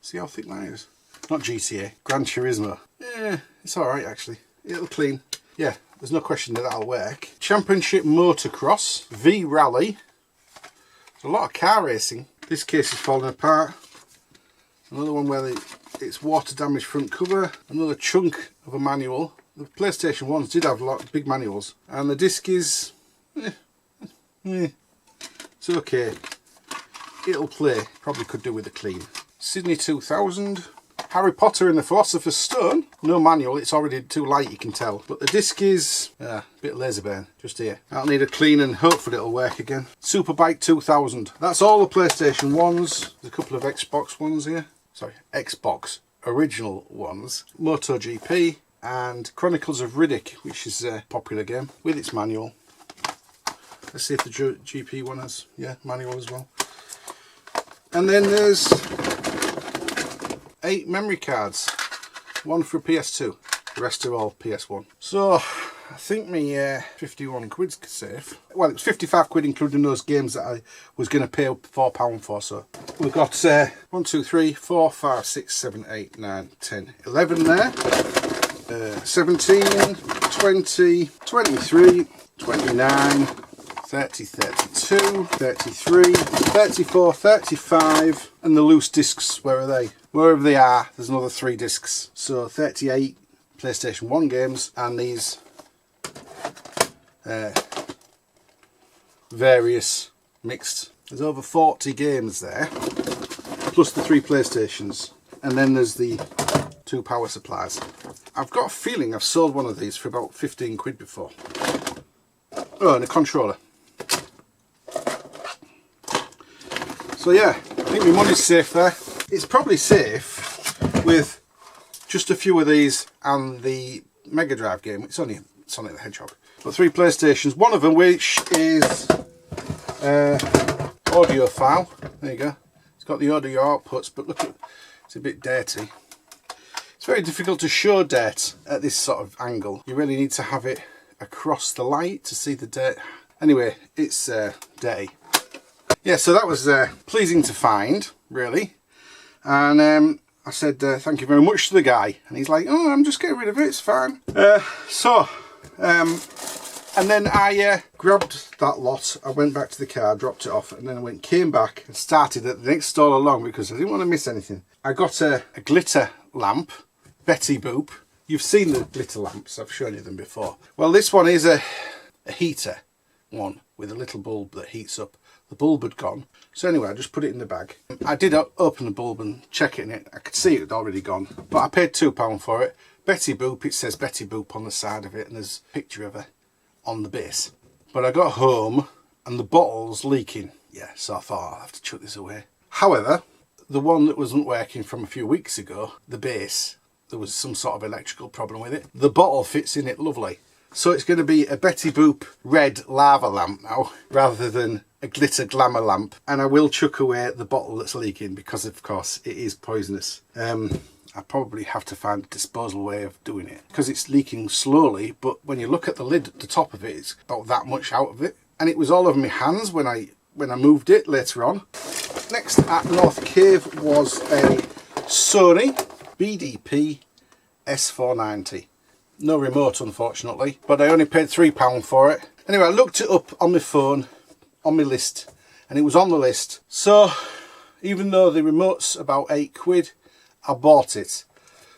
See how thick that is? Not GTA, Gran Turismo. Yeah, it's alright actually. It'll clean. Yeah, there's no question that that'll work. Championship Motocross. V Rally. There's a lot of car racing. This case is falling apart. Another one where it's water damaged front cover. Another chunk of a manual. The PlayStation 1s did have a lot of big manuals. And the disc is... it's okay. It'll play. Probably could do with a clean. Sydney 2000. Harry Potter and the Philosopher's Stone. No manual, it's already too light, you can tell. But the disc is a bit laser burn, just here. That'll need a clean and hopefully it'll work again. Superbike 2000. That's all the PlayStation 1s. There's a couple of Xbox ones here. Sorry, Xbox original ones. MotoGP and Chronicles of Riddick, which is a popular game with its manual. Let's see if the GP one has, yeah, manual as well. And then there's 8 memory cards. 1 for PS2. The rest are all PS1. So I think my 51 quid's safe. Well, it was 55 quid including those games that I was going to pay £4 for. So we've got 1, 2, 3, 4, 5, 6, 7, 8, 9, 10, 11 there. 17, 20, 23, 29, 30, 32, 33, 34, 35, and the loose discs, where are they? Wherever they are, there's another 3 discs. So 38 PlayStation 1 games, and these various mixed. There's over 40 games there, plus the 3 PlayStations, and then there's the 2 power supplies. I've got a feeling I've sold one of these for about 15 quid before. Oh, and a controller. So yeah, I think my money's safe there. It's probably safe with just a few of these and the Mega Drive game. It's only Sonic the Hedgehog. But 3 PlayStations, one of them which is audio file. There you go. It's got the audio outputs, but look, it's a bit dirty. It's very difficult to show dirt at this sort of angle. You really need to have it across the light to see the dirt. Anyway, it's dirty. Yeah, so that was pleasing to find, really. And I said thank you very much to the guy, and he's like, oh, I'm just getting rid of it, it's fine. And then I grabbed that lot, I went back to the car, dropped it off, and then I came back and started at the next stall along because I didn't want to miss anything. I got a glitter lamp, Betty Boop. You've seen the glitter lamps, I've shown you them before. Well, this one is a heater one with a little bulb that heats up. The bulb had gone, so anyway I just put it in the bag. I did open the bulb and check it in it. I could see it had already gone, but I paid £2 for it. Betty Boop, it says Betty Boop on the side of it, and there's a picture of her on the base. But I got home and the bottle's leaking. Yeah, so I thought I'll have to chuck this away. However, the one that wasn't working from a few weeks ago, the base, there was some sort of electrical problem with it. The bottle fits in it lovely. So it's going to be a Betty Boop red lava lamp now, rather than a glitter glamour lamp. And I will chuck away the bottle that's leaking because, of course, it is poisonous. I probably have to find a disposal way of doing it because it's leaking slowly, but when you look at the lid at the top of it, it's about that much out of it. And it was all over my hands when I moved it later on. Next at North Cave was a Sony BDP S490. No remote, unfortunately, but I only paid £3 for it. Anyway, I looked it up on my phone, on my list, and it was on the list. So even though the remote's about 8 quid, I bought it.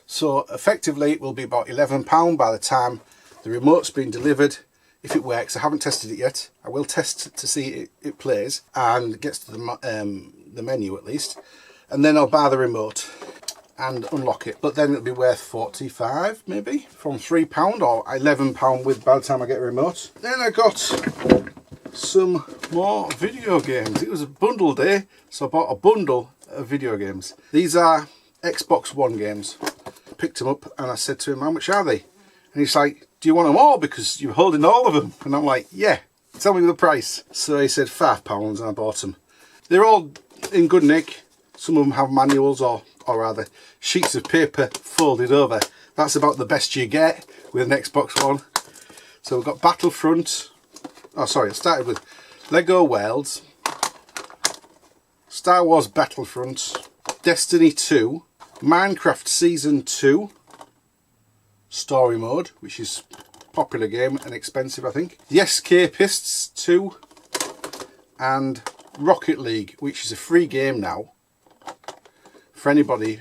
So effectively it will be about £11 by the time the remote's been delivered, if it works. I haven't tested it yet. I will test to see it plays and gets to the menu at least, and then I'll buy the remote and unlock it. But then it'll be worth 45 maybe, from £3 or £11 with by the time I get a remote. Then I got some more video games. It was a bundle day, so I bought a bundle of video games. These are Xbox One games. Picked them up and I said to him, how much are they? And he's like, do you want them all because you're holding all of them? And I'm like, yeah, tell me the price. So he said £5 and I bought them. They're all in good nick. Some of them have manuals or rather sheets of paper folded over. That's about the best you get with an Xbox One. So we've got Battlefront. Oh sorry, I started with Lego Worlds, Star Wars Battlefront, Destiny 2, Minecraft Season 2, Story Mode, which is a popular game and expensive I think, The Escapists 2, and Rocket League, which is a free game now for anybody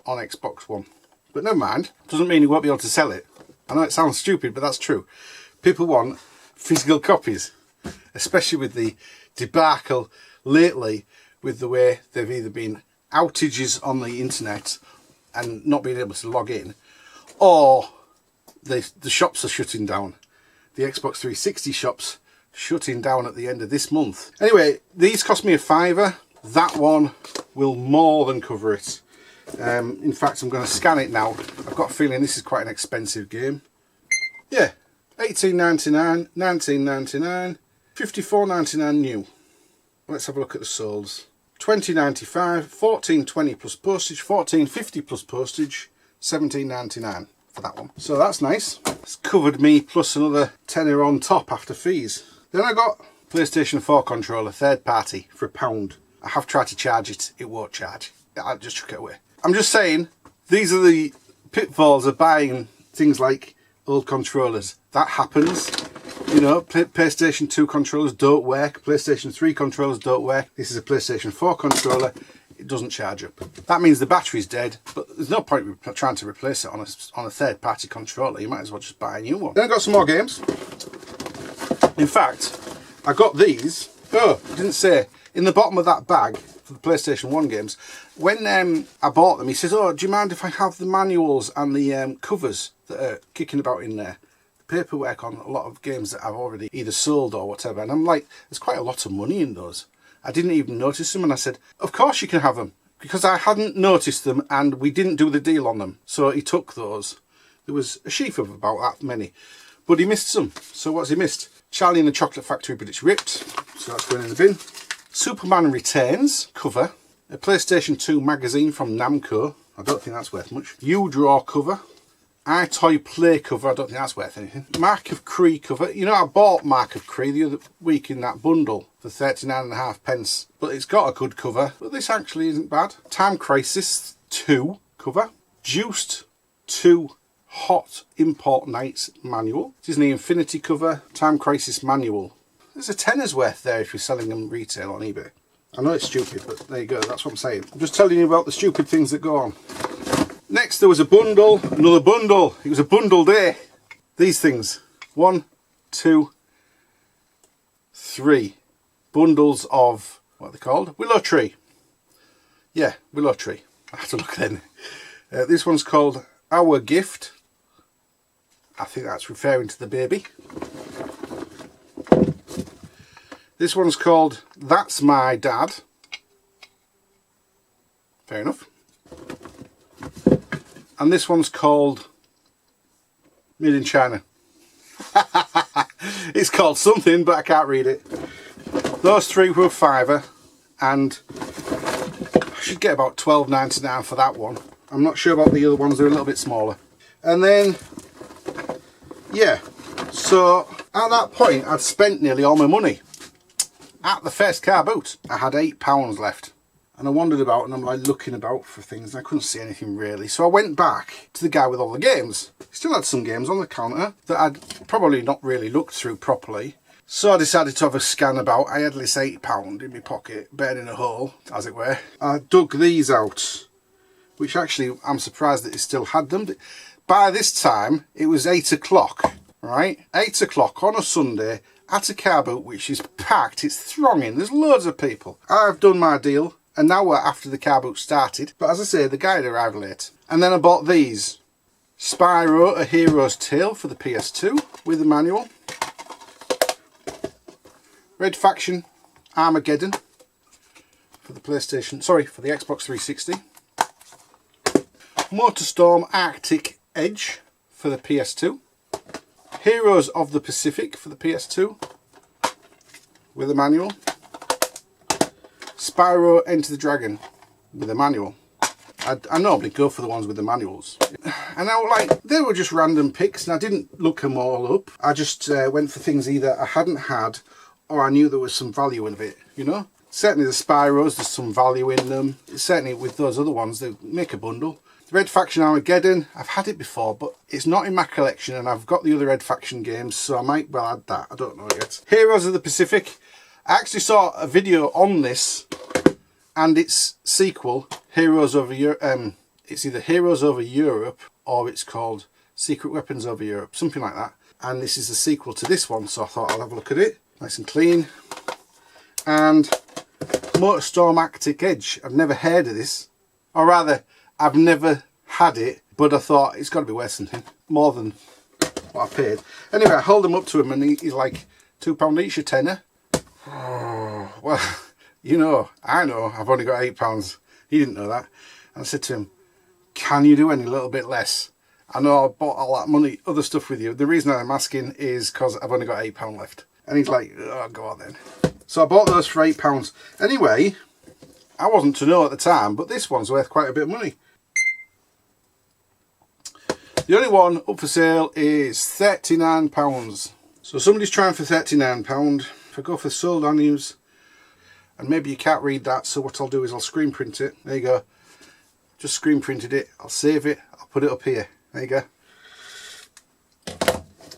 on Xbox One. But never mind, doesn't mean you won't be able to sell it. I know it sounds stupid, but that's true. People want physical copies, especially with the debacle lately with the way they've either been outages on the internet and not being able to log in, or the shops are shutting down. The Xbox 360 shops shutting down at the end of this month. Anyway, these cost me £5. That one will more than cover it. In fact, I'm going to scan it now. I've got a feeling this is quite an expensive game. Yeah, £18.99, £19.99, £54.99 new. Let's have a look at the souls. 20.95, 14.20 plus postage, 14.50 plus postage, 17.99 for that one. So that's nice. It's covered me plus another tenner on top after fees. Then I got PlayStation 4 controller, third party, for £1. I have tried to charge it, it won't charge. I just chuck it away. I'm just saying, these are the pitfalls of buying things like old controllers. That happens. You know, PlayStation 2 controllers don't work, PlayStation 3 controllers don't work. This is a PlayStation 4 controller, it doesn't charge up. That means the battery's dead, but there's no point trying to replace it on a third party controller. You might as well just buy a new one. Then I got some more games. In fact, I got these. Oh, I didn't say, in the bottom of that bag for the PlayStation 1 games, when I bought them, he says, oh, do you mind if I have the manuals and the covers that are kicking about in there? Paperwork on a lot of games that I've already either sold or whatever. And I'm like, there's quite a lot of money in those. I didn't even notice them, and I said, of course you can have them, because I hadn't noticed them and we didn't do the deal on them. So he took those. There was a sheaf of about that many, but he missed some. So what's he missed? Charlie and the Chocolate Factory, but it's ripped, so that's going in the bin. Superman Returns cover, a PlayStation 2 magazine from Namco. I don't think that's worth much. U-Draw cover, iToy Play cover. I don't think that's worth anything. Mark of Cree cover. You know, I bought Mark of Cree the other week in that bundle for 39.5 pence, but it's got a good cover. But this actually isn't bad. Time Crisis 2 cover, Juiced 2 Hot Import Nights manual. Disney Infinity cover, Time Crisis manual. There's a tenner's worth there if you're selling them retail on eBay. I know it's stupid, but there you go, that's what I'm saying. I'm just telling you about the stupid things that go on. Next there was a bundle, another bundle. It was a bundle day. These things, 1, 2, 3 bundles of, what are they called? Willow Tree. Yeah, Willow Tree. I have to look then. This one's called Our Gift. I think that's referring to the baby. This one's called That's My Dad. Fair enough. And this one's called Made in China. It's called something, but I can't read it. Those three were £5, and I should get about £12.99 for that one. I'm not sure about the other ones, they're a little bit smaller. And then, yeah, so at that point I'd spent nearly all my money. At the first car boot, I had £8 left. And I wandered about and I'm like looking about for things and I couldn't see anything really. So I went back to the guy with all the games. He still had some games on the counter that I'd probably not really looked through properly. So I decided to have a scan about. I had this £8 in my pocket, burning a hole, as it were. I dug these out, which actually I'm surprised that he still had them. By this time, it was 8 o'clock, right? 8 o'clock on a Sunday at a car boot, which is packed, it's thronging, there's loads of people. I've done my deal. An hour after the car boot started, but as I say, the guy had arrived late. And then I bought these. Spyro, A Hero's Tale for the PS2 with the manual. Red Faction, Armageddon for the PlayStation, sorry, for the Xbox 360. Motorstorm Arctic Edge for the PS2. Heroes of the Pacific for the PS2 with a manual. Spyro Enter the Dragon with a manual. I normally go for the ones with the manuals. And I was like, they were just random picks and I didn't look them all up. I just went for things either I hadn't had or I knew there was some value in it, you know? Certainly the Spyros, there's some value in them. Certainly with those other ones, they make a bundle. The Red Faction Armageddon, I've had it before, but it's not in my collection and I've got the other Red Faction games, so I might well add that. I don't know yet. Heroes of the Pacific. I actually saw a video on this and its sequel, Heroes Over Europe. It's either Heroes Over Europe or it's called Secret Weapons Over Europe, something like that. And this is the sequel to this one, so I thought I'll have a look at it. Nice and clean. And Motorstorm Arctic Edge. I've never heard of this, or rather, I've never had it, but I thought it's got to be worth something, more than what I paid. Anyway, I held them up to him and he's like, £2 each, a tenner. Oh, well, you know, I know, I've only got £8. He didn't know that. And I said to him, can you do any little bit less? I know I bought all that money, other stuff with you. The reason I'm asking is because I've only got £8 left. And he's like, oh, go on then. So I bought those for £8. Anyway, I wasn't to know at the time, but this one's worth quite a bit of money. The only one up for sale is £39. So somebody's trying for £39. If I go for sold on news, and maybe you can't read that, so what I'll do is I'll screen print it. There you go. Just screen printed it. I'll save it. I'll put it up here. There you go.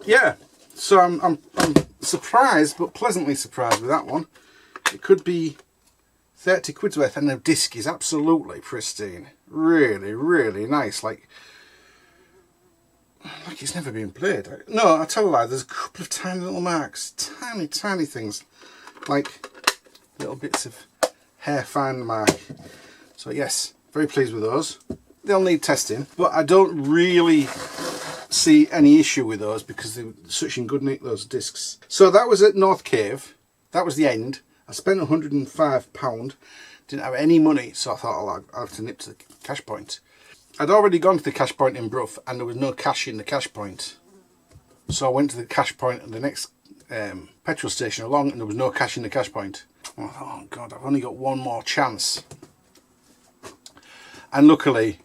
Yeah. So I'm surprised, but pleasantly surprised with that one. It could be 30 quid's worth, and the disc is absolutely pristine. Really, really nice. Like it's never been played. No, I tell a lie, there's a couple of tiny little marks. Tiny, tiny things. Like little bits of hair fine mark. So yes, very pleased with those. They'll need testing, but I don't really see any issue with those because they're such in good nick, those discs. So that was at North Cave. That was the end. I spent £105. Didn't have any money, so I thought, oh, I'll have to nip to the cash point. I'd already gone to the cash point in Brough and there was no cash in the cash point. So I went to the cash point at the next petrol station along and there was no cash in the cash point. I thought, oh God, I've only got one more chance. And luckily,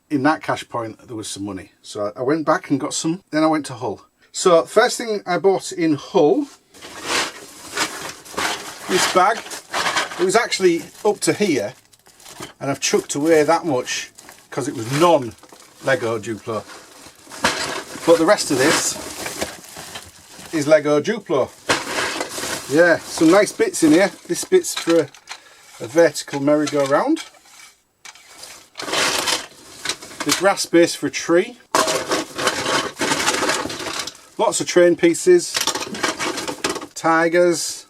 in that cash point, there was some money. So I went back and got some. Then I went to Hull. So first thing I bought in Hull, this bag. It was actually up to here. And I've chucked away that much because it was non-Lego Duplo. But the rest of this is Lego Duplo. Yeah, some nice bits in here. This bit's for a vertical merry-go-round. The grass base for a tree. Lots of train pieces. Tigers.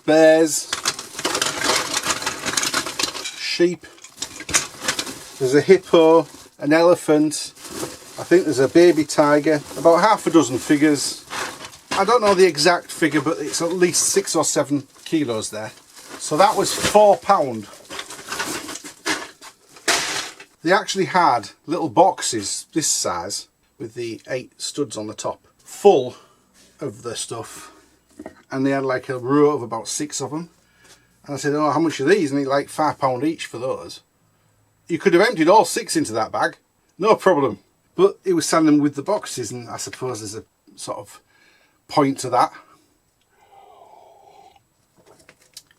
Bears. Sheep. There's a hippo, an elephant, I think there's a baby tiger, about half a dozen figures. I don't know the exact figure, but it's at least 6 or 7 kilos there. So that was £4. They actually had little boxes this size with the 8 studs on the top, full of the stuff. And they had like a row of about 6 of them. And I said, oh, how much are these? And they like £5 each for those. You could have emptied all 6 into that bag, no problem. But it was selling them with the boxes, and I suppose there's a sort of point to that.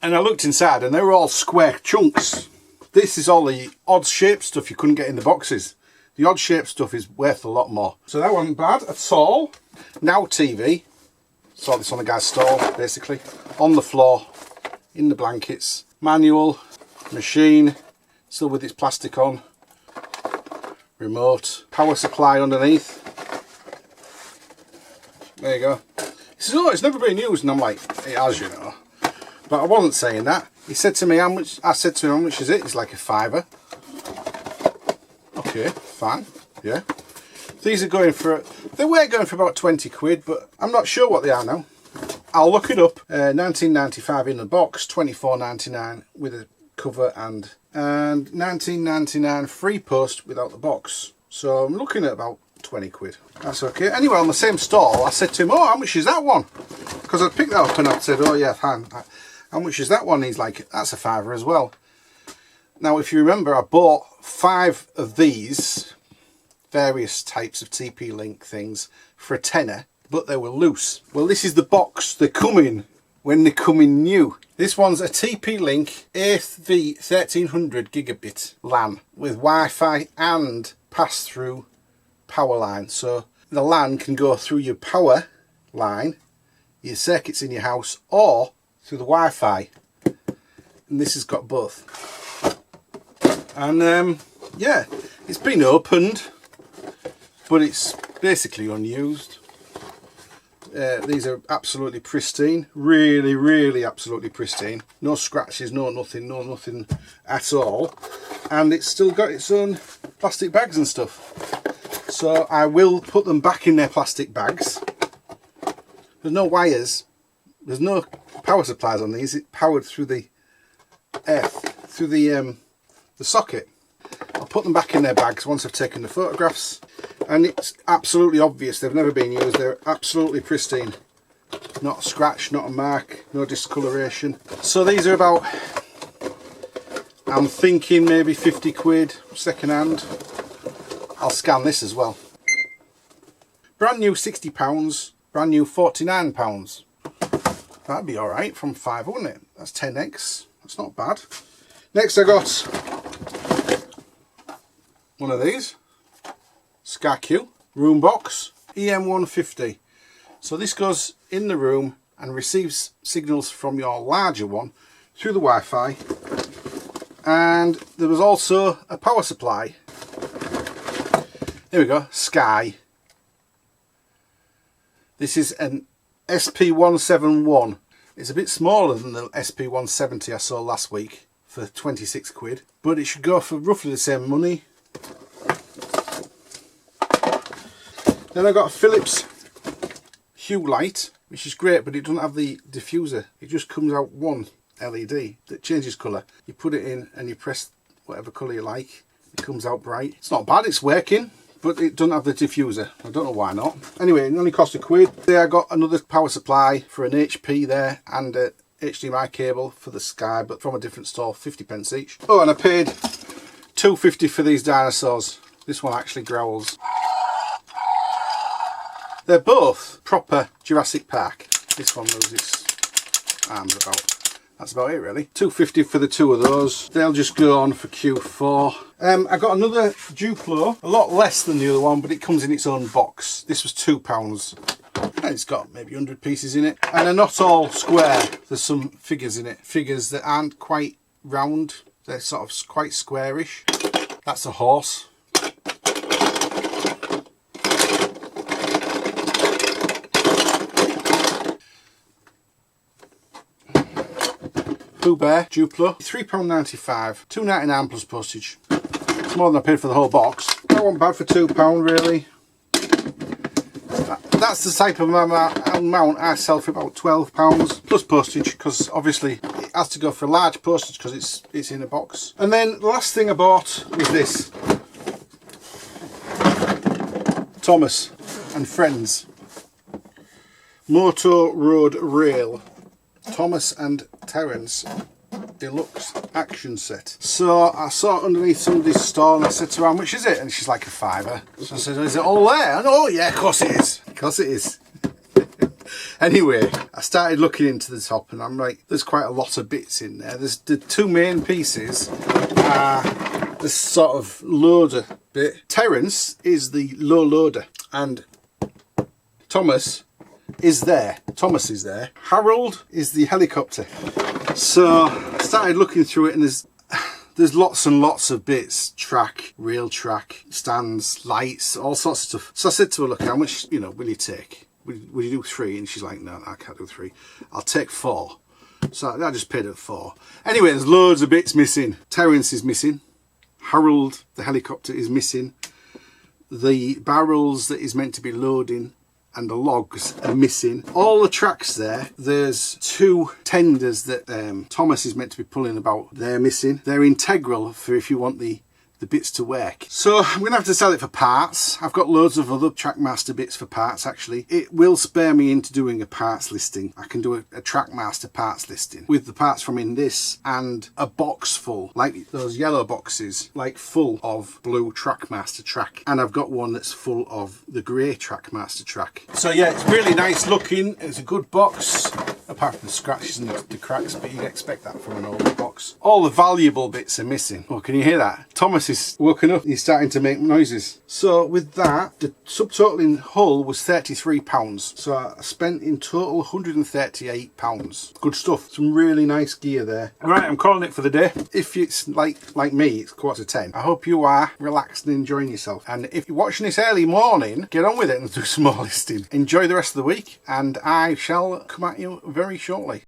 And I looked inside and they were all square chunks. This is all the odd shaped stuff you couldn't get in the boxes. The odd shaped stuff is worth a lot more. So that wasn't bad at all. Now TV. Saw this on the guy's stall, basically. On the floor, in the blankets. Manual, machine, still with its plastic on. Remote, power supply underneath. There you go. He says, oh, it's never been used. And I'm like, it has, you know. But I wasn't saying that. He said to me, how much? I said to him, how much is it? It's like a £5. Okay, fine. Yeah. These are going for, they were going for about 20 quid, but I'm not sure what they are now. I'll look it up. 19.95 in the box, 24.99 with a cover, and 19.99 free post without the box. So I'm looking at about 20 quid. That's okay. Anyway, on the same stall, I said to him, oh, how much is that one? Because I'd picked that up and I'd said, oh yeah, fine. How much is that one? He's like, that's a £5 as well. Now, if you remember, I bought 5 of these various types of TP-Link things for a tenner, but they were loose. Well, this is the box they come in when they come in new. This one's a TP-Link 8V 1300 gigabit LAN with Wi-Fi and pass-through power line. So the LAN can go through your power line, your circuits in your house, or through the Wi-Fi. And this has got both. And yeah, it's been opened, but it's basically unused. These are absolutely pristine, really, really absolutely pristine. No scratches, no nothing at all. And it's still got its own plastic bags and stuff. So I will put them back in their plastic bags. There's no wires, there's no power supplies on these. It's powered through the earth, through the socket. I'll put them back in their bags once I've taken the photographs. And it's absolutely obvious they've never been used. They're absolutely pristine. Not a scratch, not a mark, no discoloration. So these are about I'm thinking maybe 50 quid second hand. I'll scan this as well. Brand new £60, brand new £49. That'd be alright from 5, wouldn't it? That's 10x. That's not bad. Next I got one of these. SkyQ room box EM150. So this goes in the room and receives signals from your larger one through the Wi-Fi. And there was also a power supply. There we go, Sky. This is an SP171. It's a bit smaller than the SP170 I saw last week for 26 quid, but it should go for roughly the same money. Then I got a Philips Hue light, which is great, but it doesn't have the diffuser. It just comes out one LED that changes colour. You put it in and you press whatever colour you like. It comes out bright. It's not bad, it's working, but it doesn't have the diffuser. I don't know why not. Anyway, it only cost £1. There I got another power supply for an HP there and a HDMI cable for the Sky, but from a different store, 50p each. Oh, and I paid £2.50 for these dinosaurs. This one actually growls. They're both proper Jurassic Park. This one moves its arms about. That's about it really. £2.50 for the two of those. They'll just go on for Q4. I got another Duplo, a lot less than the other one, but it comes in its own box. This was £2. And it's got maybe 100 pieces in it. And they're not all square. There's some figures in it. Figures that aren't quite round. They're sort of quite squarish. That's a horse. Pooh Bear Duplo, £3.95, £2.99 plus postage. It's more than I paid for the whole box. That wasn't bad for £2 really. That's the type of amount I sell for about £12 plus postage, because obviously it has to go for a large postage because it's in a box. And then the last thing I bought was this. Thomas and Friends Motor Road Rail. Thomas and Terence Deluxe Action Set. So I saw it underneath somebody's store and I said to her, how much is it? And she's like, £5. So I said, is it all there? And oh yeah, of course it is. Of course it is. Anyway, I started looking into the top and I'm like, there's quite a lot of bits in there. There's the two main pieces are this sort of loader bit. Terence is the low loader and Thomas is there. Thomas is there. Harold is the helicopter. So I started looking through it and there's lots and lots of bits. Track, rail track, stands, lights, all sorts of stuff. So I said to her, look, how much, will you take? Will you do 3? And she's like, no, I can't do 3. I'll take 4. So I just paid her 4. Anyway, there's loads of bits missing. Terence is missing. Harold, the helicopter, is missing. The barrels that is meant to be loading and the logs are missing. All the tracks there, there's 2 tenders that Thomas is meant to be pulling about. They're missing. They're integral for if you want the bits to work. So I'm going to have to sell it for parts. I've got loads of other Trackmaster bits for parts actually. It will spare me into doing a parts listing. I can do a Trackmaster parts listing with the parts from in this and a box full, like those yellow boxes, like full of blue Trackmaster track. And I've got one that's full of the grey Trackmaster track. So yeah, it's really nice looking. It's a good box. Apart from the scratches and the cracks, but you'd expect that from an old box. All the valuable bits are missing. Oh, can you hear that? Thomas is woken up. He's starting to make noises. So with that, the subtotal in hull was £33. So I spent in total £138. Good stuff. Some really nice gear there. All right, I'm calling it for the day. If it's like me, it's 9:45. I hope you are relaxed and enjoying yourself. And if you're watching this early morning, get on with it and do some more listing. Enjoy the rest of the week, and I shall come at you very shortly.